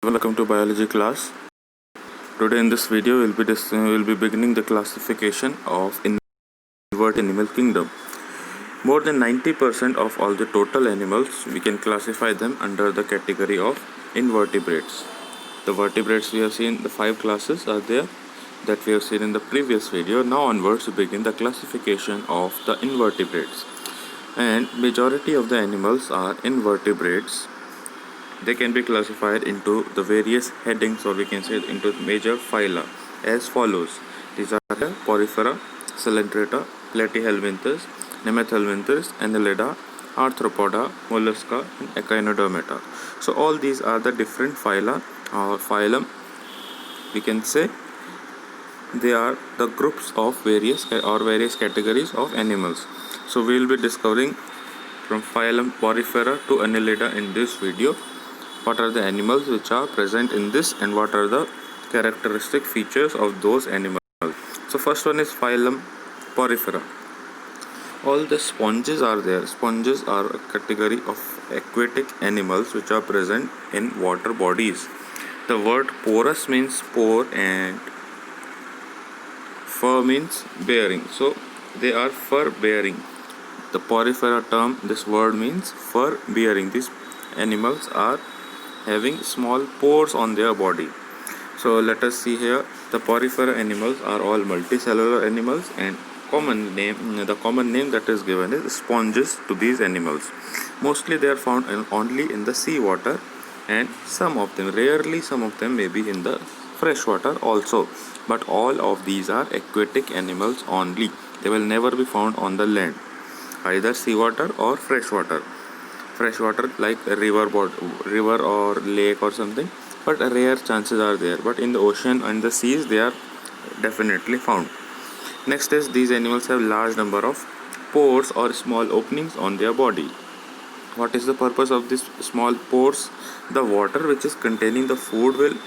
Welcome to biology class. Today in this video we'll be beginning the classification of invertebrate animal kingdom. More than 90% of all the total animals we can classify them under the category of invertebrates. The vertebrates we have seen, the 5 classes are there that we have seen in the previous video. Now onwards we begin the classification of the invertebrates. And majority of the animals are invertebrates. They can be classified into the various headings, or we can say into major phyla as follows. These are the Porifera, Cylindrical, Platyhelminthes, Nemathelminthes, Annelida, Arthropoda, Mollusca, and Echinodermata. So all these are the different phyla or phylum. We can say they are the groups of various categories of animals. So we will be discovering from phylum Porifera to Annelida in this video. What are the animals which are present in this and what are the characteristic features of those animals. So first one is phylum Porifera. All the sponges are there. Sponges are a category of aquatic animals which are present in water bodies. The word porous means pore and fur means bearing. So they are fur bearing. The Porifera term, this word means fur bearing. These animals are having small pores on their body. So let us see here. The Porifera animals are all multicellular animals, and the common name that is given is sponges to these animals. Mostly they are found only in the sea water, and rarely some of them may be in the fresh water also. But all of these are aquatic animals only. They will never be found on the land, either seawater or freshwater. Freshwater like a river or lake or something, but rare chances are there. But in the ocean and the seas, they are definitely found. Next is these animals have large number of pores or small openings on their body. What is the purpose of these small pores? The water which is containing the food will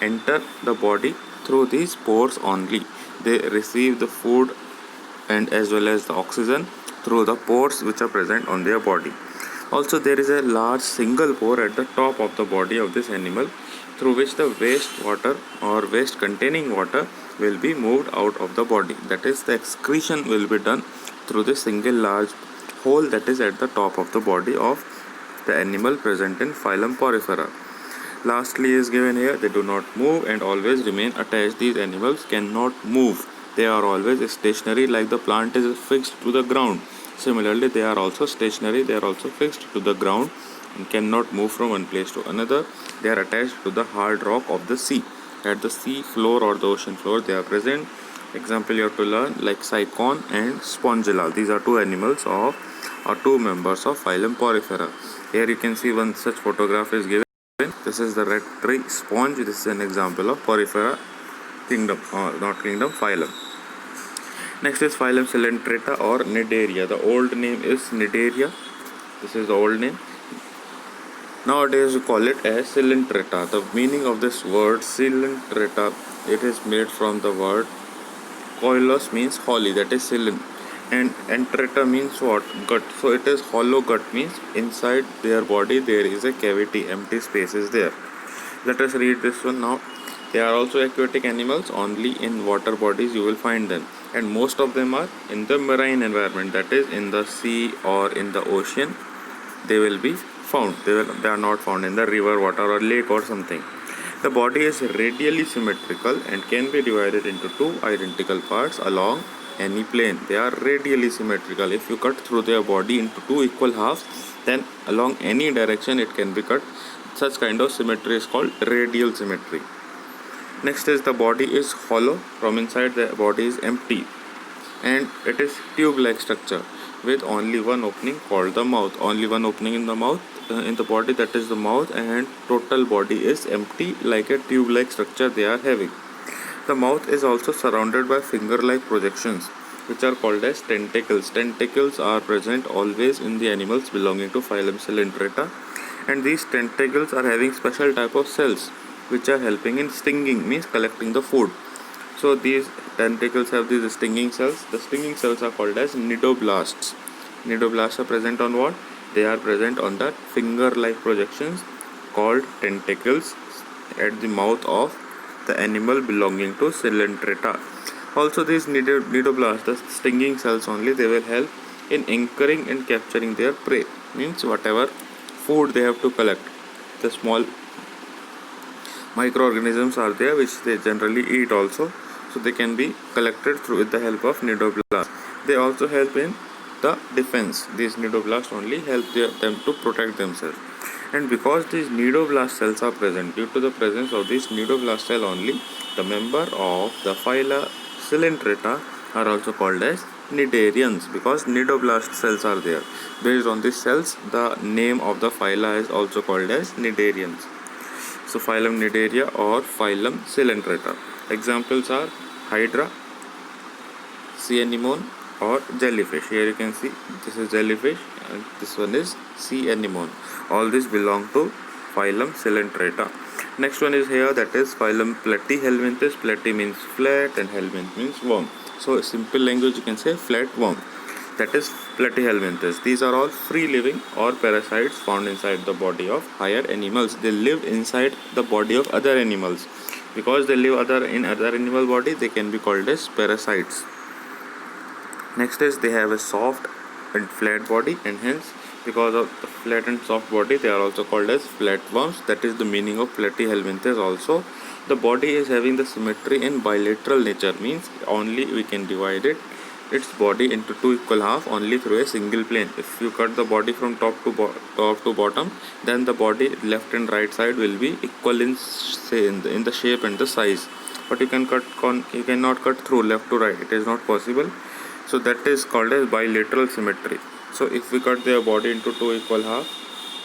enter the body through these pores only. They receive the food and as well as the oxygen through the pores which are present on their body. Also, there is a large single pore at the top of the body of this animal through which the waste water or waste containing water will be moved out of the body. That is, the excretion will be done through this single large hole that is at the top of the body of the animal present in phylum Porifera. Lastly is given here, they do not move and always remain attached. These animals cannot move. They are always stationary, like the plant is fixed to the ground. Similarly, they are also stationary, they are also fixed to the ground and cannot move from one place to another. They are attached to the hard rock of the sea. At the sea floor or the ocean floor, they are present. Example you have to learn like Cycon and Spongilla. These are two members of phylum Porifera. Here you can see one such photograph is given. This is the red tree sponge. This is an example of Porifera phylum. Next is phylum Cylindrical or Cnidaria. The old name is Cnidaria. This is the old name. Nowadays we call it as Cylindrical. The meaning of this word Cylindrical, it is made from the word koilos, means holly, that is cylind, and entrata means what? Gut. So it is hollow gut, means inside their body there is a cavity, empty space is there. Let us read this one now. They are also aquatic animals. Only in water bodies you will find them, and most of them are in the marine environment, that is in the sea or in the ocean. They will be found. They are not found in the river water or lake or something. The body is radially symmetrical and can be divided into two identical parts along any plane. They are radially symmetrical. If you cut through their body into two equal halves, then along any direction it can be cut. Such kind of symmetry is called radial symmetry. Next is the body is hollow. From inside the body is empty, and it is tube-like structure with only one opening called the mouth. Only one opening in the mouth, in the body, that is the mouth, and total body is empty like a tube-like structure they are having. The mouth is also surrounded by finger-like projections which are called as tentacles. Tentacles are present always in the animals belonging to phylum Cylindrical, and these tentacles are having special type of cells which are helping in stinging, means collecting the food. So these tentacles have these stinging cells. The stinging cells are called as nidoblasts. Nidoblasts are present on what? They are present on the finger-like projections called tentacles. at the mouth of the animal belonging to Cylindrical. Also, these nidoblasts, the stinging cells only, they will help in anchoring and capturing their prey. Means whatever food they have to collect, the small microorganisms are there which they generally eat also, so they can be collected through with the help of nidoblasts. They also help in the defense. These nidoblasts only help them to protect themselves. And because these nidoblast cells are present, due to the presence of this nidoblast cell only, the member of the phyla Cylindrica are also called as cnidarians, because nidoblast cells are there. Based on these cells, the name of the phyla is also called as cnidarians. So phylum Cnidaria or phylum Cylindrica. Examples are hydra, sea anemone or jellyfish. Here you can see this is jellyfish and this one is sea anemone. All these belong to phylum Cylindrica. Next one is here, that is Phylum Platyhelminthes. Platy means flat and helminth means worm. So simple language you can say flat worm. That is Platyhelminthes. These are all free living or parasites found inside the body of higher animals. They live inside the body of other animals. Because they live in other animal body, they can be called as parasites. Next is they have a soft and flat body, and hence because of the flat and soft body they are also called as flatworms. That is the meaning of Platyhelminthes also. The body is having the symmetry in bilateral nature, means only we can divide its body into two equal half only through a single plane. If you cut the body from top to bottom, then the body left and right side will be equal in the shape and the size. But you cannot cut through left to right. It is not possible. So that is called as bilateral symmetry. So if we cut their body into two equal half,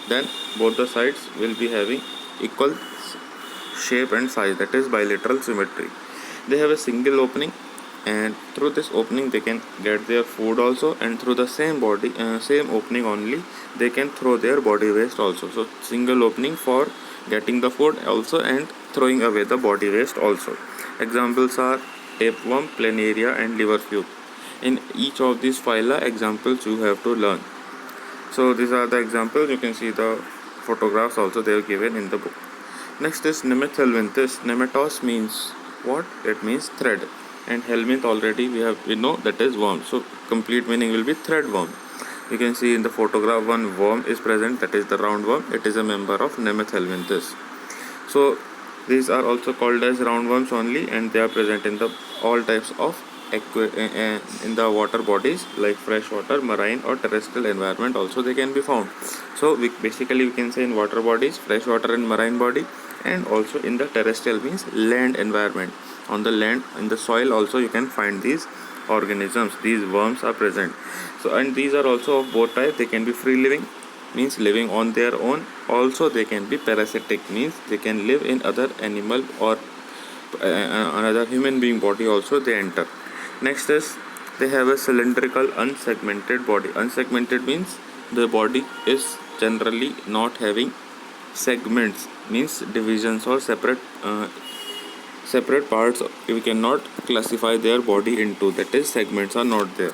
then both the sides will be having equal shape and size. That is bilateral symmetry. They have a single opening, and through this opening they can get their food also, and through the same opening only they can throw their body waste also. So single opening for getting the food also and throwing away the body waste also. Examples are tapeworm, planaria and liverfluke. In each of these phyla, examples you have to learn. So these are the examples. You can see the photographs also they have given in the book. Next is Nemathelminthes. Nematos means what? It means thread, and helminth already we know that is worm. So complete meaning will be thread worm. You can see in the photograph one worm is present, that is the roundworm. It is a member of Nemathelminthes. So these are also called as roundworms only, and they are present in the all types of in the water bodies like freshwater, marine or terrestrial environment also they can be found. So we can say in water bodies, freshwater and marine body, and also in the terrestrial means land environment. On the land, in the soil also you can find these organisms. These worms are present. So and these are also of both types. They can be free living, means living on their own. Also they can be parasitic, means they can live in other animal or another human being body also they enter. Next is they have a cylindrical unsegmented body. Unsegmented means the body is generally not having segments, means divisions or separate parts. You cannot classify their body into, that is segments are not there.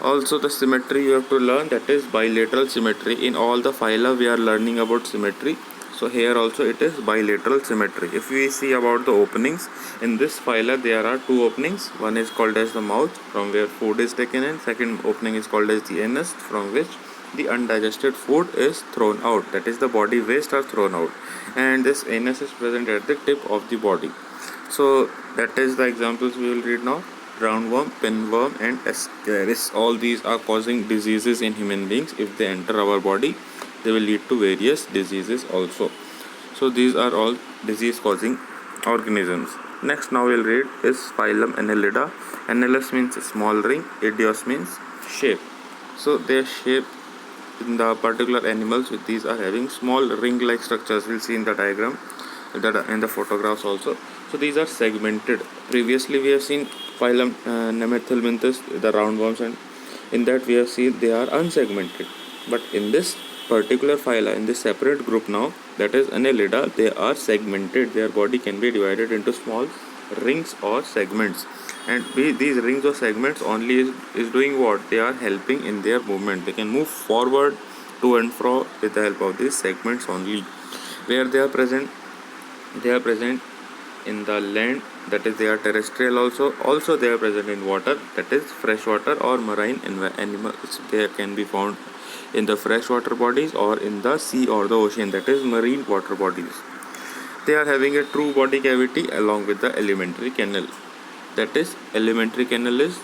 Also the symmetry you have to learn, that is bilateral symmetry. In all the phyla we are learning about symmetry. So here also it is bilateral symmetry. If we see about the openings, in this phyla there are two openings. One is called as the mouth, from where food is taken in. Second opening is called as the anus, from which the undigested food is thrown out, that is the body waste are thrown out. And this anus is present at the tip of the body. So that is the examples we will read now. Roundworm, pinworm and ascaris. All these are causing diseases in human beings. If they enter our body, they will lead to various diseases also. So these are all disease causing organisms. Next now we'll read is Phylum Annelida. Annulus means small ring, idios means shape. So their shape in the particular animals with these are having small ring like structures. We'll see in the diagram, in the photographs also. So these are segmented. Previously we have seen Phylum Nemathelminthes, the roundworms, and in that we have seen they are unsegmented. But in this particular phyla, in this separate group now, that is Annelida, they are segmented. Their body can be divided into small rings or segments, and these rings or segments only is doing what? They are helping in their movement. They can move forward to and fro with the help of these segments only. Where they are present? They are present in the land, that is they are terrestrial also they are present in water, that is freshwater or marine animals. They can be found in the freshwater bodies or in the sea or the ocean, that is marine water bodies. They are having a true body cavity along with the alimentary canal. That is, alimentary canal is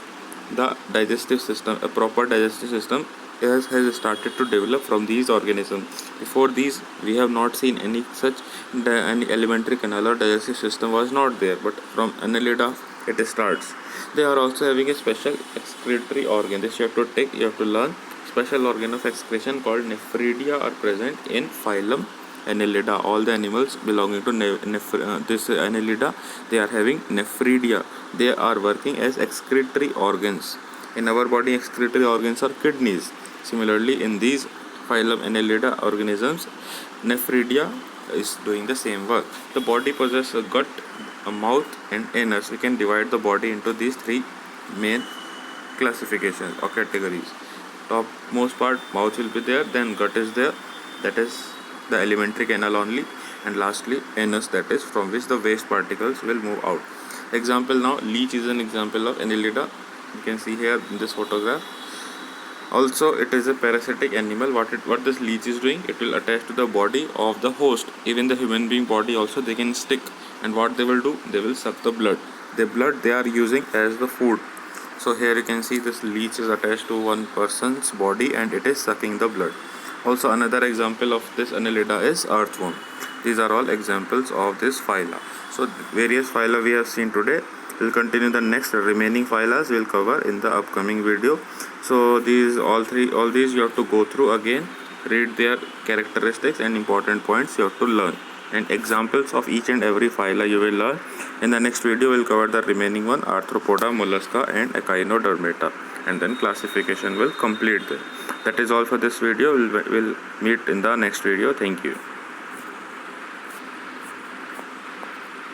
the digestive system. A proper digestive system has started to develop from these organisms. Before these, we have not seen any such any alimentary canal or digestive system was not there. But from Annelida, it starts. They are also having a special excretory organ. This you have to learn. Special organ of excretion called nephridia are present in phylum Annelida. All the animals belonging to this Annelida, they are having nephridia. They are working as excretory organs. In our body, excretory organs are kidneys. Similarly, in these phylum Annelida organisms, nephridia is doing the same work. The body possesses a gut, a mouth, and anus. We can divide the body into these three main classifications or categories. Top most part, mouth will be there, then gut is there, that is the alimentary canal only, and lastly anus, that is from which the waste particles will move out. Example, now leech is an example of Annelida. You can see here in this photograph. Also, it is a parasitic animal. What this leech is doing, it will attach to the body of the host. Even the human being body also they can stick, and what they will do, they will suck the blood. The blood they are using as the food. So here you can see this leech is attached to one person's body and it is sucking the blood. Also, another example of this Annelida is earthworm. These are all examples of this phyla. So various phyla we have seen today. We'll continue the next remaining phyla we'll cover in the upcoming video. So all these you have to go through again, read their characteristics and important points you have to learn, and examples of each and every phyla you will learn. In the next video we'll cover the remaining one, arthropoda, mollusca and echinodermata, and then classification will complete there. That is all for this video. We'll meet in the next video. Thank you.